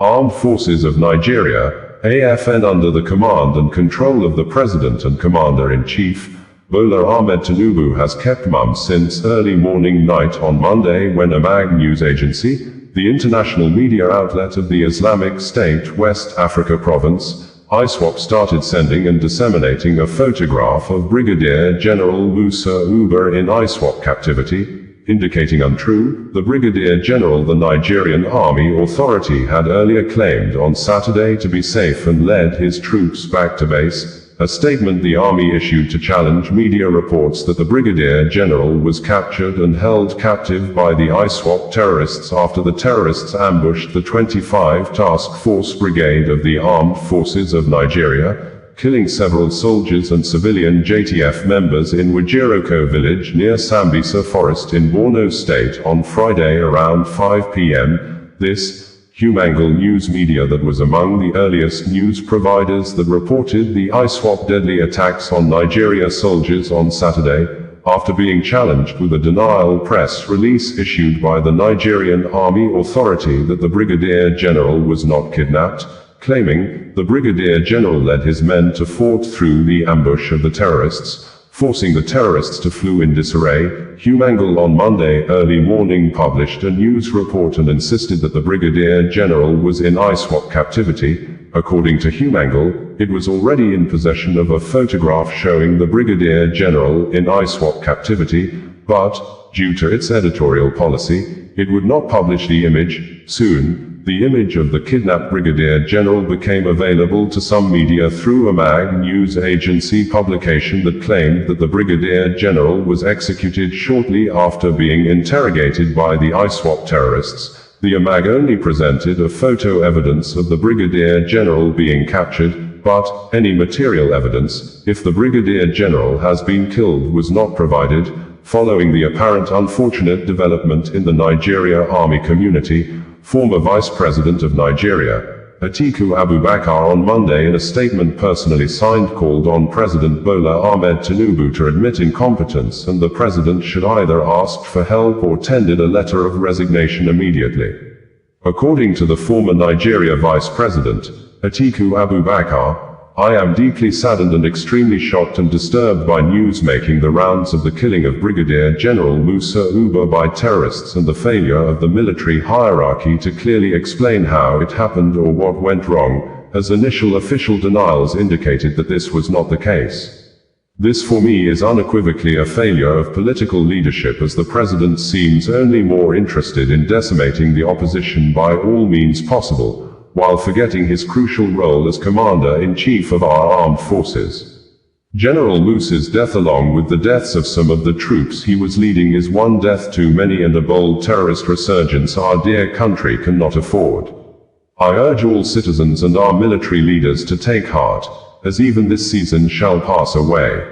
Armed Forces of Nigeria, AFN, under the command and control of the President and Commander-in-Chief, Bola Ahmed Tinubu, has kept mum since early morning night on Monday, when Amag News Agency, the international media outlet of the Islamic State West Africa Province, ISWAP, started sending and disseminating a photograph of Brigadier General Musa Uba in ISWAP captivity, indicating untrue. The Brigadier General, the Nigerian Army authority, had earlier claimed on Saturday to be safe and led his troops back to base. A statement the Army issued to challenge media reports that the Brigadier General was captured and held captive by the ISWAP terrorists after the terrorists ambushed the 25 Task Force Brigade of the Armed Forces of Nigeria, killing several soldiers and civilian JTF members in Wajiroko village near Sambisa Forest in Borno State on Friday around 5 p.m. This HumAngle news media that was among the earliest news providers that reported the ISWAP deadly attacks on Nigeria soldiers on Saturday, after being challenged with a denial press release issued by the Nigerian Army authority that the Brigadier General was not kidnapped, claiming the Brigadier General led his men to fort through the ambush of the terrorists, forcing the terrorists to flee in disarray. HumAngle on Monday early morning published a news report and insisted that the Brigadier General was in ISWAP captivity. According to HumAngle, it was already in possession of a photograph showing the Brigadier General in ISWAP captivity, but, due to its editorial policy, it would not publish the image. Soon, the image of the kidnapped Brigadier General became available to some media through Amag News Agency publication that claimed that the Brigadier General was executed shortly after being interrogated by the ISWAP terrorists. The Amag only presented a photo evidence of the Brigadier General being captured, but any material evidence, if the Brigadier General has been killed, was not provided. Following the apparent unfortunate development in the Nigerian Army community, former Vice President of Nigeria, Atiku Abubakar, on Monday in a statement personally signed called on President Bola Ahmed Tinubu to admit incompetence, and the President should either ask for help or tendered a letter of resignation immediately. According to the former Nigeria Vice President, Atiku Abubakar, "I am deeply saddened and extremely shocked and disturbed by news making the rounds of the killing of Brigadier General Musa Uba by terrorists and the failure of the military hierarchy to clearly explain how it happened or what went wrong, as initial official denials indicated that this was not the case. This for me is unequivocally a failure of political leadership, as the President seems only more interested in decimating the opposition by all means possible, while forgetting his crucial role as Commander-in-Chief of our armed forces. General Musa's death, along with the deaths of some of the troops he was leading, is one death too many and a bold terrorist resurgence our dear country cannot afford. I urge all citizens and our military leaders to take heart, as even this season shall pass away.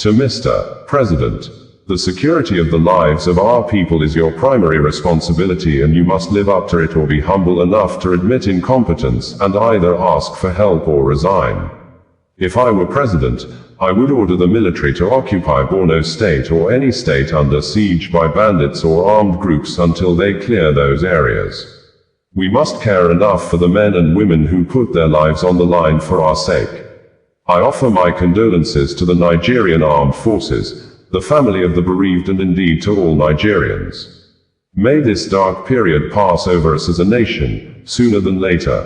To Mr. President, the security of the lives of our people is your primary responsibility, and you must live up to it or be humble enough to admit incompetence and either ask for help or resign. If I were president, I would order the military to occupy Borno State or any state under siege by bandits or armed groups until they clear those areas. We must care enough for the men and women who put their lives on the line for our sake. I offer my condolences to the Nigerian Armed Forces, the family of the bereaved, and indeed to all Nigerians. May this dark period pass over us as a nation, sooner than later."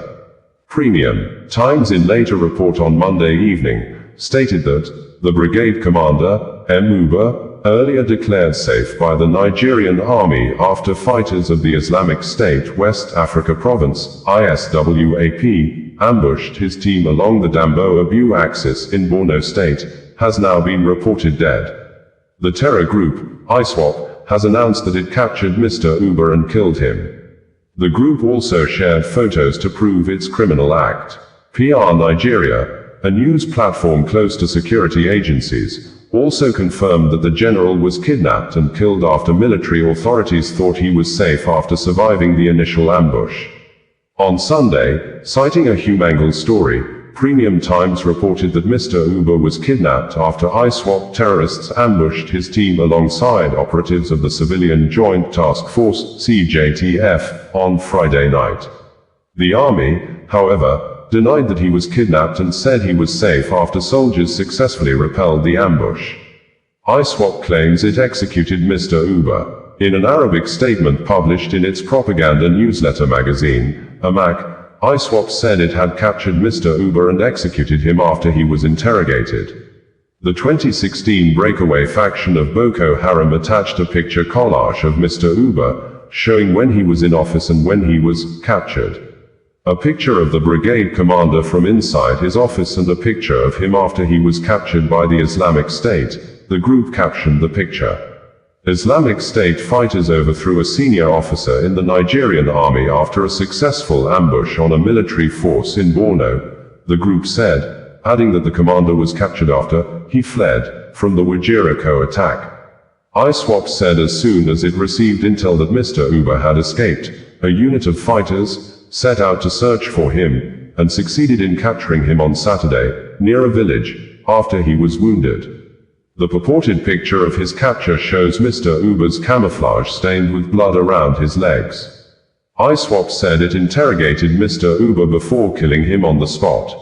Premium Times, in later report on Monday evening, stated that the brigade commander, Uba, earlier declared safe by the Nigerian Army after fighters of the Islamic State West Africa Province, ISWAP, ambushed his team along the Dambo-Abu axis in Borno State, has now been reported dead. The terror group, ISWAP, has announced that it captured Mr. Uba and killed him. The group also shared photos to prove its criminal act. PR Nigeria, a news platform close to security agencies, also confirmed that the general was kidnapped and killed after military authorities thought he was safe after surviving the initial ambush. On Sunday, citing a HumAngle story, Premium Times reported that Mr. Uba was kidnapped after ISWAP terrorists ambushed his team alongside operatives of the Civilian Joint Task Force (CJTF) on Friday night. The army, however, denied that he was kidnapped and said he was safe after soldiers successfully repelled the ambush. ISWAP claims it executed Mr. Uba. In an Arabic statement published in its propaganda newsletter magazine, Amag, ISWAP said it had captured Mr. Uba and executed him after he was interrogated. The 2016 breakaway faction of Boko Haram attached a picture collage of Mr. Uba, showing when he was in office and when he was captured. A picture of the brigade commander from inside his office and a picture of him after he was captured by the Islamic State. The group captioned the picture, "Islamic State fighters overthrew a senior officer in the Nigerian Army after a successful ambush on a military force in Borno," the group said, adding that the commander was captured after he fled from the Wajiroko attack. ISWAP said as soon as it received intel that Mr. Uba had escaped, a unit of fighters set out to search for him, and succeeded in capturing him on Saturday, near a village, after he was wounded. The purported picture of his capture shows Mr. Uba's camouflage stained with blood around his legs. ISWAP said it interrogated Mr. Uba before killing him on the spot.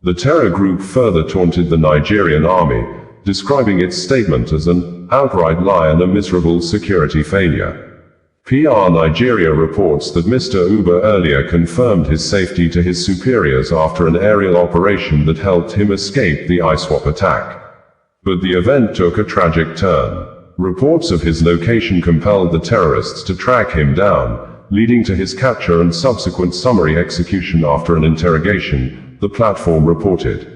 The terror group further taunted the Nigerian Army, describing its statement as an outright lie and a miserable security failure. PR Nigeria reports that Mr. Uba earlier confirmed his safety to his superiors after an aerial operation that helped him escape the ISWAP attack. But the event took a tragic turn. Reports of his location compelled the terrorists to track him down, leading to his capture and subsequent summary execution after an interrogation, the platform reported.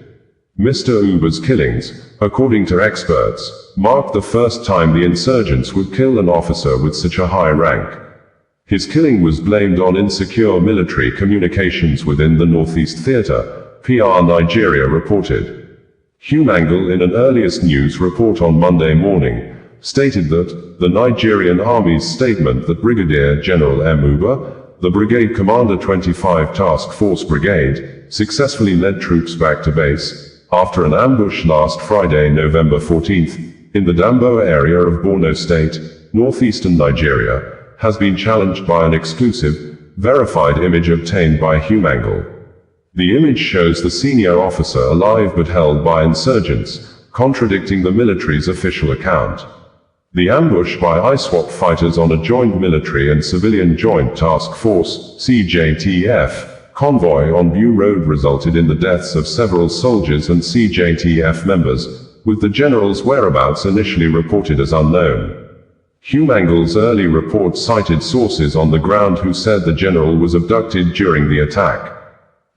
Mr. Uba's killings, according to experts, marked the first time the insurgents would kill an officer with such a high rank. His killing was blamed on insecure military communications within the Northeast Theater, PR Nigeria reported. HumAngle, in an earliest news report on Monday morning, stated that the Nigerian Army's statement that Brigadier General Uba, the brigade commander 25 Task Force Brigade, successfully led troops back to base after an ambush last Friday, November 14th, in the Damboa area of Borno State, northeastern Nigeria, has been challenged by an exclusive, verified image obtained by HumAngle. The image shows the senior officer alive but held by insurgents, contradicting the military's official account. The ambush by ISWAP fighters on a joint military and civilian joint task force, CJTF, convoy on Bew Road resulted in the deaths of several soldiers and CJTF members, with the general's whereabouts initially reported as unknown. HumAngle's early report cited sources on the ground who said the general was abducted during the attack.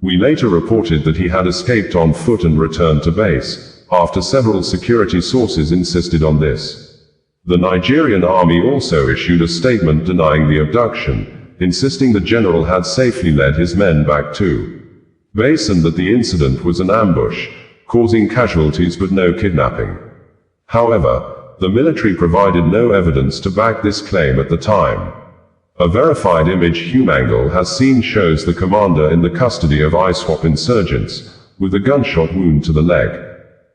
We later reported that he had escaped on foot and returned to base, after several security sources insisted on this. The Nigerian Army also issued a statement denying the abduction, insisting the general had safely led his men back to base and that the incident was an ambush, causing casualties but no kidnapping. However, the military provided no evidence to back this claim at the time. A verified image HumAngle has seen shows the commander in the custody of ISWAP insurgents, with a gunshot wound to the leg.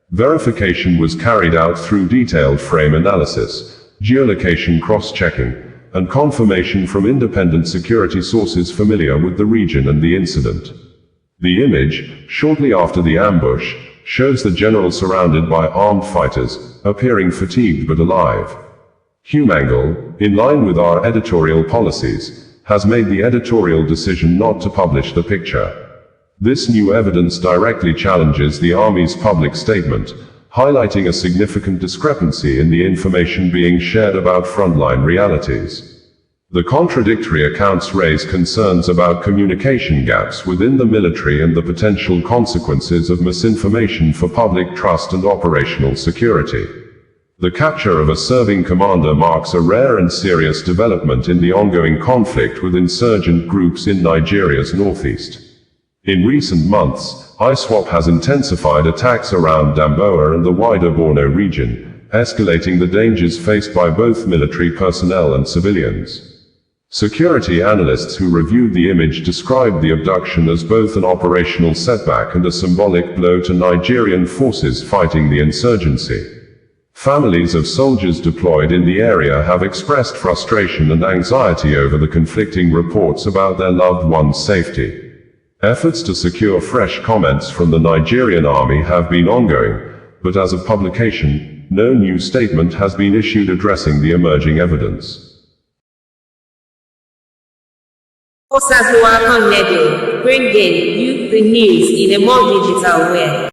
Verification was carried out through detailed frame analysis, geolocation cross-checking, and confirmation from independent security sources familiar with the region and the incident. The image, shortly after the ambush, shows the general surrounded by armed fighters, appearing fatigued but alive. HumAngle, in line with our editorial policies, has made the editorial decision not to publish the picture. This new evidence directly challenges the Army's public statement, highlighting a significant discrepancy in the information being shared about frontline realities. The contradictory accounts raise concerns about communication gaps within the military and the potential consequences of misinformation for public trust and operational security. The capture of a serving commander marks a rare and serious development in the ongoing conflict with insurgent groups in Nigeria's northeast. In recent months, ISWAP has intensified attacks around Damboa and the wider Borno region, escalating the dangers faced by both military personnel and civilians. Security analysts who reviewed the image described the abduction as both an operational setback and a symbolic blow to Nigerian forces fighting the insurgency. Families of soldiers deployed in the area have expressed frustration and anxiety over the conflicting reports about their loved ones' safety. Efforts to secure fresh comments from the Nigerian Army have been ongoing, but as of publication, no new statement has been issued addressing the emerging evidence. After-ISWAP-Ambushed Brigade, view the news in a more digital way.